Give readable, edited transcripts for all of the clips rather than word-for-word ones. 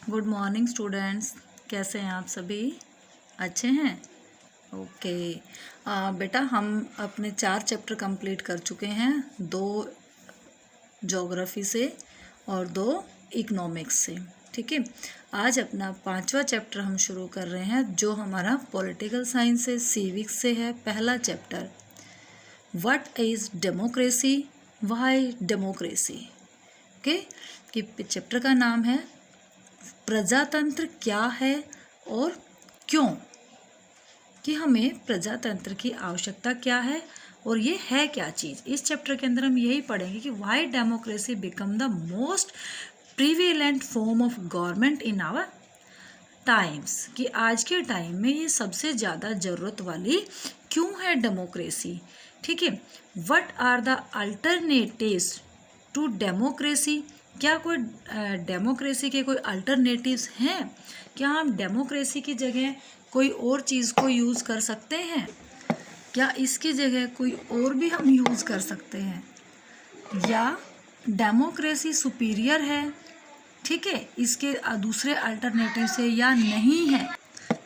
Good morning students, कैसे हैं आप सभी? अच्छे हैं? ओके। बेटा, हम अपने 4 चैप्टर कंप्लीट कर चुके हैं, 2 ज्योग्राफी से और 2 इकोनॉमिक्स से। ठीक है, आज अपना 5वां चैप्टर हम शुरू कर रहे हैं, जो हमारा पॉलिटिकल साइंस से, सिविक्स से है। पहला chapter, what is democracy, why democracy. Okay, कि चैप्टर का नाम है प्रजातंत्र क्या है और क्यों, कि हमें प्रजातंत्र की आवश्यकता क्या है और ये है क्या चीज़। इस चैप्टर के अंदर हम यही पढ़ेंगे कि why democracy become the most prevalent form of government in our times, कि आज के टाइम में ये सबसे ज़्यादा ज़रूरत वाली क्यों है डेमोक्रेसी। ठीक है, what are the alternatives to democracy, क्या कोई डेमोक्रेसी के कोई अल्टरनेटिव्स हैं? क्या हम डेमोक्रेसी की जगह कोई और चीज़ को यूज़ कर सकते हैं? क्या इसकी जगह कोई और भी हम यूज़ कर सकते हैं, या डेमोक्रेसी सुपीरियर है, ठीक है, इसके दूसरे अल्टरनेटिव से, या नहीं है?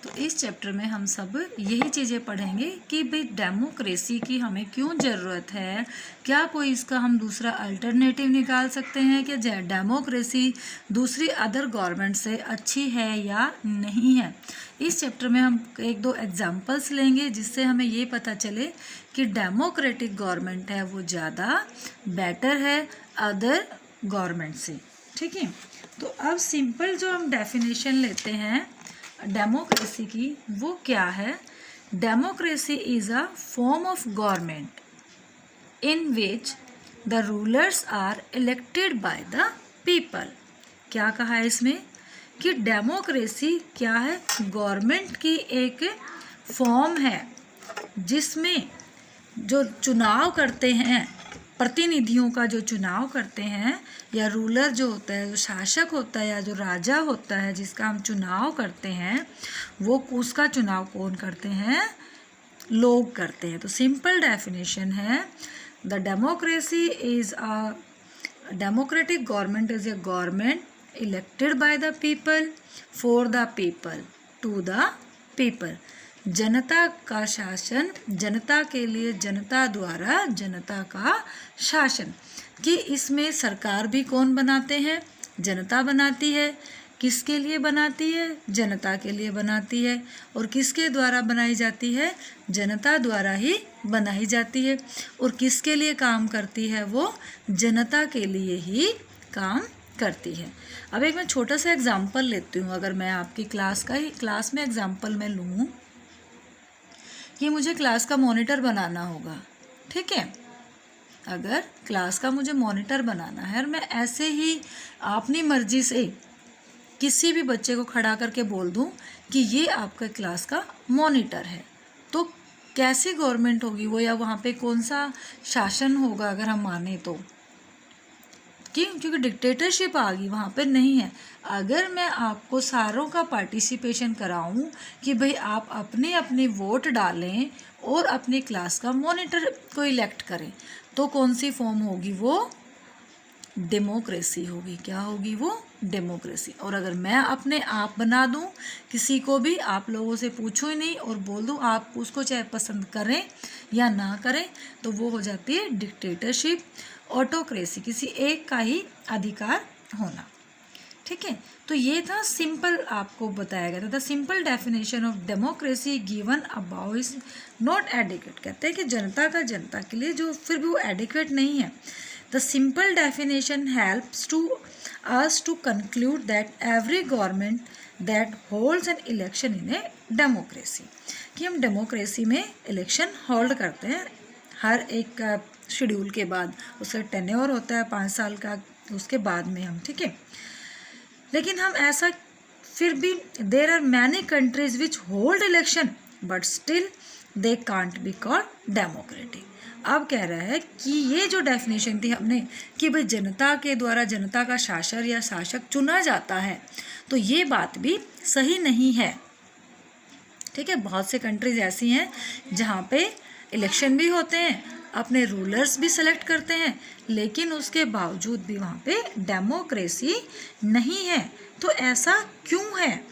तो इस चैप्टर में हम सब यही चीज़ें पढ़ेंगे कि भाई डेमोक्रेसी की हमें क्यों ज़रूरत है, क्या कोई इसका हम दूसरा अल्टरनेटिव निकाल सकते हैं कि डेमोक्रेसी दूसरी अदर गवर्नमेंट से अच्छी है या नहीं है। इस चैप्टर में हम 1-2 एग्जांपल्स लेंगे, जिससे हमें ये पता चले कि डेमोक्रेटिक गवर्नमेंट है वो ज़्यादा बेटर है अदर गवर्नमेंट से। ठीक है, तो अब सिंपल जो हम डेफिनेशन लेते हैं डेमोक्रेसी की, वो क्या है? Democracy is a form of government in which the rulers are elected by the people. क्या कहा है इसमें कि डेमोक्रेसी क्या है? गवर्नमेंट की एक फॉर्म है जिसमें जो चुनाव करते हैं, प्रतिनिधियों का जो चुनाव करते हैं, या रूलर जो होता है, जो शासक होता है, या जो राजा होता है जिसका हम चुनाव करते हैं, वो उसका चुनाव कौन करते हैं? लोग करते हैं। तो सिंपल डेफिनेशन है, the democracy is a democratic government is a government elected by the people for the people to the people. जनता का शासन जनता के लिए, जनता द्वारा जनता का शासन, कि इसमें सरकार भी कौन बनाते हैं? जनता बनाती है। किसके लिए बनाती है? जनता के लिए बनाती है। और किसके द्वारा बनाई जाती है? जनता द्वारा ही बनाई जाती है। और किसके लिए काम करती है? वो जनता के लिए ही काम करती है। अब एक मैं छोटा सा एग्जाम्पल लेती हूँ। अगर मैं आपकी क्लास में एग्जाम्पल में लूँ कि मुझे क्लास का मॉनिटर बनाना होगा, ठीक है, अगर क्लास का मुझे मॉनिटर बनाना है और मैं ऐसे ही अपनी मर्जी से किसी भी बच्चे को खड़ा करके बोल दूं कि ये आपका क्लास का मॉनिटर है, तो कैसी गवर्नमेंट होगी वो, या वहाँ पे कौन सा शासन होगा अगर हम माने तो? क्योंकि डिक्टेटरशिप आ गई, वहाँ पे नहीं है। अगर मैं आपको सारों का पार्टिसिपेशन कराऊं कि भाई आप अपने अपने वोट डालें और अपनी क्लास का मॉनिटर को इलेक्ट करें, तो कौन सी फॉर्म होगी? वो डेमोक्रेसी होगी। क्या होगी वो? डेमोक्रेसी। और अगर मैं अपने आप बना दूं, किसी को भी आप लोगों से पूछूं ही नहीं और बोल दूं आप उसको चाहे पसंद करें या ना करें, तो वो हो जाती है डिक्टेटरशिप, ऑटोक्रेसी, किसी एक का ही अधिकार होना। ठीक है, तो ये था सिंपल, आपको बताया गया था the simple definition of democracy given about is not adequate. कहते हैं कि जनता का जनता के लिए, जो फिर भी वो एडिक्वेट नहीं है। The simple definition helps to us to conclude that every government that holds an election in a democracy, कि हम डेमोक्रेसी में इलेक्शन होल्ड करते हैं हर एक शेड्यूल के बाद। उसका टेन्योर होता है 5 साल का, उसके बाद में हम, ठीक है। लेकिन हम ऐसा फिर भी there are many countries which hold election but still they can't be called democratic. अब कह रहा है कि ये जो डेफिनेशन थी हमने कि भाई जनता के द्वारा जनता का शासक या शासक चुना जाता है, तो ये बात भी सही नहीं है। ठीक है, बहुत से कंट्रीज ऐसी हैं जहाँ पे इलेक्शन भी होते हैं, अपने रूलर्स भी सेलेक्ट करते हैं, लेकिन उसके बावजूद भी वहाँ पे डेमोक्रेसी नहीं है। तो ऐसा क्यों है?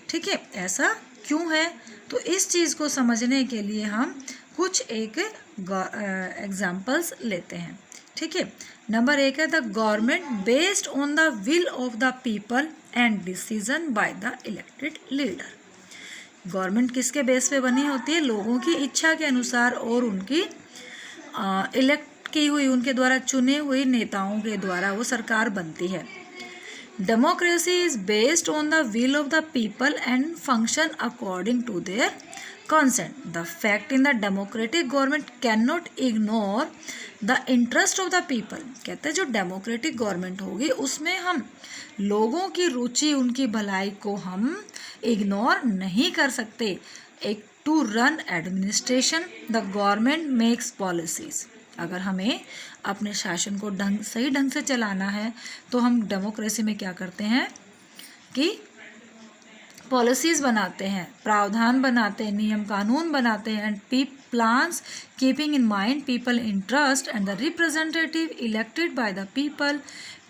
ठीक है, ऐसा क्यों है? तो इस चीज़ को समझने के लिए हम कुछ एक एग्जाम्पल्स लेते हैं। ठीक है, नंबर 1 है the government based on the will of the people and decision by the elected leader. Government किसके बेस पे बनी होती है? लोगों की इच्छा के अनुसार और उनकी इलेक्ट की हुई, उनके द्वारा चुने हुए नेताओं के द्वारा वो सरकार बनती है। Democracy is based on the will of the people and function according to their consent. The fact in the democratic government cannot ignore the interest of the people. कहते हैं जो डेमोक्रेटिक गवर्नमेंट होगी उसमें हम लोगों की रुचि, उनकी भलाई को हम इग्नोर नहीं कर सकते। एक to run administration the government makes policies. अगर हमें अपने शासन को सही ढंग से चलाना है तो हम डेमोक्रेसी में क्या करते हैं कि पॉलिसीज बनाते हैं, प्रावधान बनाते हैं, नियम कानून बनाते हैं and plans keeping in mind people interest and the representative elected by the people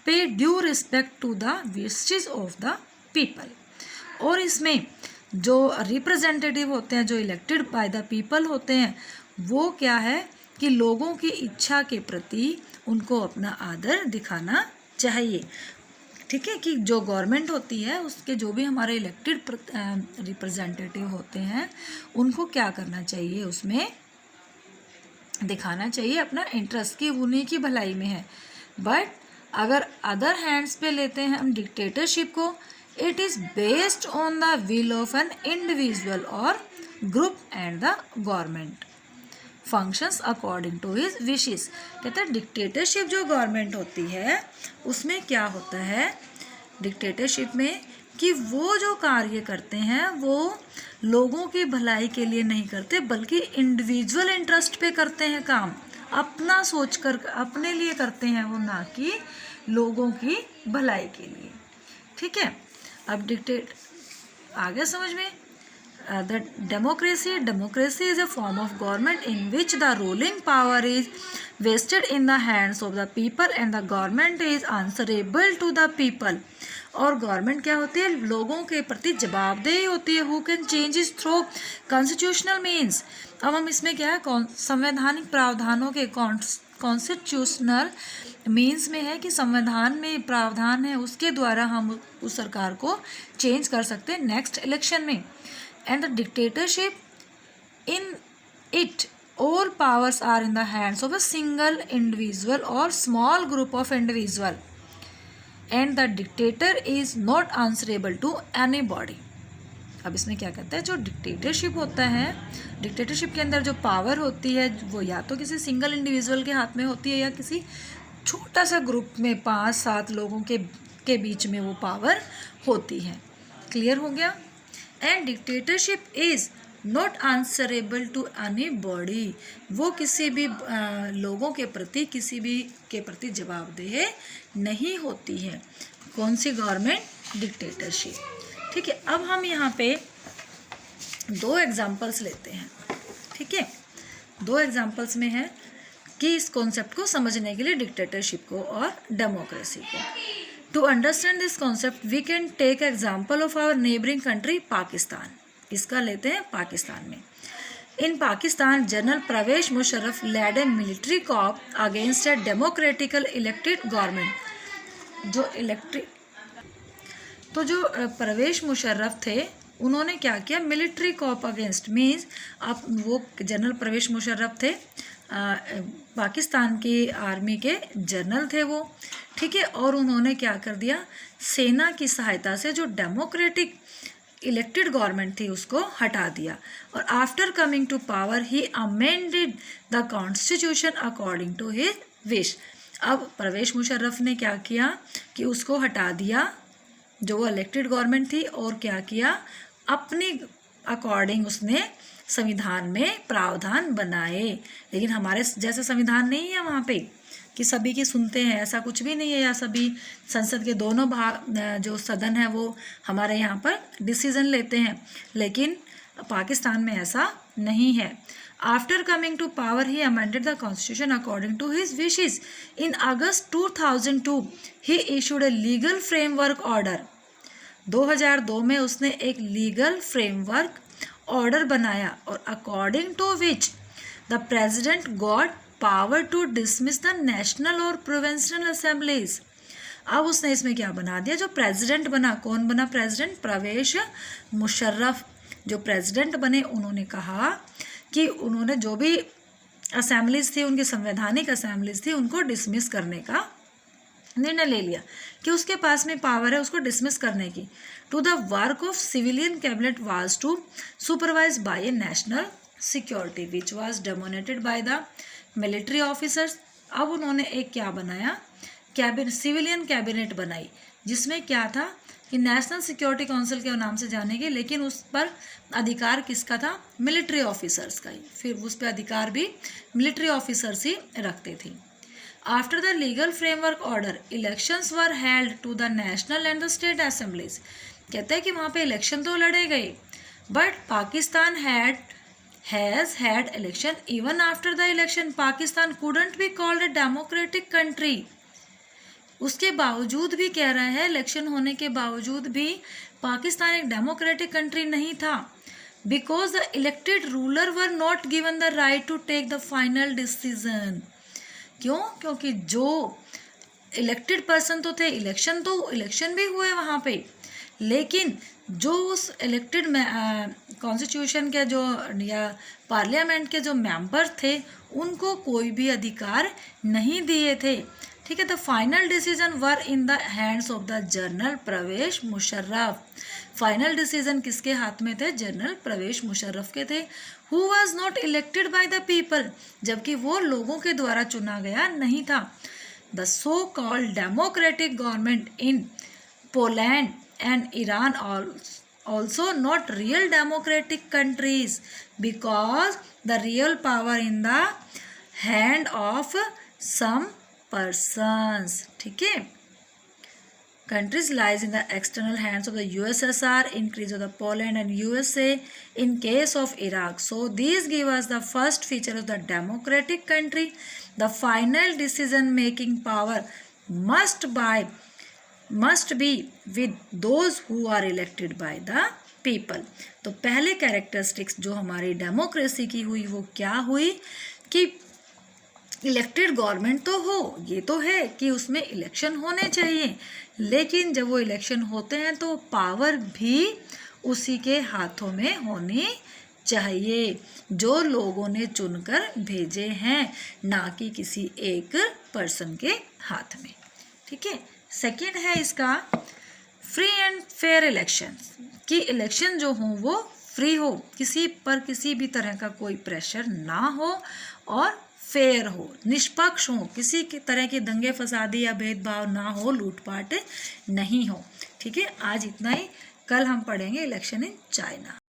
pay due respect to the wishes of the people. और इसमें जो रिप्रेजेंटेटिव होते हैं, जो इलेक्टेड बाय द पीपल होते हैं, वो क्या है कि लोगों की इच्छा के प्रति उनको अपना आदर दिखाना चाहिए। ठीक है, कि जो गवर्नमेंट होती है उसके जो भी हमारे इलेक्टेड रिप्रेजेंटेटिव होते हैं उनको क्या करना चाहिए, उसमें दिखाना चाहिए अपना इंटरेस्ट की उन्हीं की भलाई में है। बट अगर अदर हैंड्स पे लेते हैं हम डिक्टेटरशिप को, it is based on the will of an individual और group and the government functions according to his wishes. कहते हैं डिक्टेटरशिप जो गवर्नमेंट होती है उसमें क्या होता है डिक्टेटरशिप में कि वो जो कार्य करते हैं वो लोगों की भलाई के लिए नहीं करते बल्कि इंडिविजुअल इंटरेस्ट पे करते हैं काम, अपना सोचकर अपने लिए करते हैं वो, ना कि लोगों की भलाई के लिए। ठीक है, अब आ गया समझ में? The democracy is a form of government in which the ruling power is vested in the hands of the people and the government is answerable to the people. और गवर्नमेंट क्या होती है? लोगों के प्रति जवाबदेही होती है। Who can change it through constitutional means. अब हम इसमें क्या है, संवैधानिक प्रावधानों के कॉन्स्टिट्यूशनल मीन्स में है कि संविधान में प्रावधान है उसके द्वारा हम उस सरकार को चेंज कर सकते हैं नेक्स्ट इलेक्शन में। And the dictatorship, in it all powers are in the hands of a single individual or small group of individual and the dictator is not answerable to anybody. अब इसमें क्या कहता है, जो डिक्टेटरशिप होता है, dictatorship के अंदर जो पावर होती है वो या तो किसी सिंगल इंडिविजुअल के हाथ में होती है या किसी छोटा सा ग्रुप में 5-7 लोगों के बीच में वो पावर होती है। क्लियर हो गया? And dictatorship is not answerable to anybody. वो किसी भी लोगों के प्रति, किसी भी के प्रति जवाबदेह नहीं होती है। कौन सी गवर्नमेंट? डिक्टेटरशिप। ठीक है, अब हम यहाँ पे 2 एग्जाम्पल्स लेते हैं। ठीक है, 2 एग्जाम्पल्स में है कि इस कॉन्सेप्ट को समझने के लिए डिक्टेटरशिप को और डेमोक्रेसी को। To understand this concept, we can take example of our neighboring country Pakistan. इसका लेते हैं पाकिस्तान में। In Pakistan, General Pervez Musharraf led a military coup against a democratically elected government। जो परवेश मुशर्रफ थे उन्होंने क्या किया, मिलिट्री कॉप अगेंस्ट मीन्स आप वो जनरल परवेश मुशर्रफ थे, पाकिस्तान की आर्मी के जनरल थे वो। ठीक है, और उन्होंने क्या कर दिया, सेना की सहायता से जो डेमोक्रेटिक इलेक्टेड गवर्नमेंट थी उसको हटा दिया। और after coming to power he amended the constitution according to his wish. अब परवेश मुशर्रफ ने क्या किया कि उसको हटा दिया जो वो इलेक्टेड गवर्नमेंट थी, और क्या किया, अपनी अकॉर्डिंग उसने संविधान में प्रावधान बनाए। लेकिन हमारे जैसे संविधान नहीं है वहाँ पे कि सभी की सुनते हैं, ऐसा कुछ भी नहीं है, या सभी संसद के दोनों भाग जो सदन है वो हमारे यहाँ पर डिसीजन लेते हैं। लेकिन पाकिस्तान में ऐसा नहीं है। After coming to power he amended the constitution according to his wishes. In August 2002 he issued a legal framework order. 2002 में उसने एक लीगल फ्रेमवर्क ऑर्डर बनाया और according to which the president got power to dismiss the national और provincial assemblies. अब उसने इसमें क्या बना दिया, जो प्रेसिडेंट बना, कौन बना प्रेसिडेंट? परवेज मुशर्रफ जो प्रेसिडेंट बने, उन्होंने कहा कि उन्होंने जो भी असेंबलीज थी, उनकी संवैधानिक असेंबलीज थी, उनको डिसमिस करने का निर्णय ले लिया कि उसके पास में पावर है उसको डिसमिस करने की। To the work of civilian cabinet was to supervise by a national security which was dominated by the military officers. अब उन्होंने एक क्या बनाया, कैबिनेट, सिविलियन कैबिनेट बनाई, जिसमें क्या था कि नेशनल सिक्योरिटी काउंसिल के नाम से जानेंगे, लेकिन उस पर अधिकार किसका था? मिलिट्री ऑफिसर्स का ही। फिर उस पर अधिकार भी मिलिट्री ऑफिसर्स ही रखते थे। After the legal framework order elections were held to the national and the state assemblies. कहते हैं कि वहाँ पे इलेक्शन तो लड़े गए, but Pakistan has had election even after the election. Pakistan couldn't be called a democratic country। उसके बावजूद भी कह रहा है, इलेक्शन होने के बावजूद भी पाकिस्तान एक डेमोक्रेटिक कंट्री नहीं था। Because the elected ruler were not given the right to take the final decision. क्यों? क्योंकि जो इलेक्टेड पर्सन तो थे, इलेक्शन भी हुए वहाँ पे, लेकिन जो उस इलेक्टेड कॉन्स्टिट्यूशन के जो या पार्लियामेंट के जो मेंबर थे, उनको कोई भी अधिकार नहीं दिए थे। ठीक है, the final decision were in the hands of the general Pervez Musharraf. Final decision किसके हाथ में थे? जनरल परवेज मुशर्रफ के थे। Who was not elected by the people, जबकि वो लोगों के द्वारा चुना गया नहीं था। The so called democratic government in Poland and Iran also not real democratic countries because the real power in the hand of some persons। ठीक है, countries lies in the external hands of the USSR, increase of the Poland and USA in case of Iraq। So these give us the first feature of the democratic country। The final decision making power must be with those who are elected by the people। तो पहले characteristics जो हमारी democracy की हुई वो क्या हुई कि इलेक्टेड गवर्नमेंट तो हो, ये तो है कि उसमें इलेक्शन होने चाहिए, लेकिन जब वो इलेक्शन होते हैं तो पावर भी उसी के हाथों में होनी चाहिए जो लोगों ने चुनकर भेजे हैं, ना कि किसी एक पर्सन के हाथ में। ठीक है, सेकेंड है इसका फ्री एंड फेयर इलेक्शंस, कि इलेक्शन जो हो वो फ्री हो, किसी पर किसी भी तरह का कोई प्रेशर ना हो और फेयर हो, निष्पक्ष हो, किसी की तरह के दंगे फसादी या भेदभाव ना हो, लूटपाट नहीं हो। ठीक है, आज इतना ही, कल हम पढ़ेंगे इलेक्शन इन चाइना।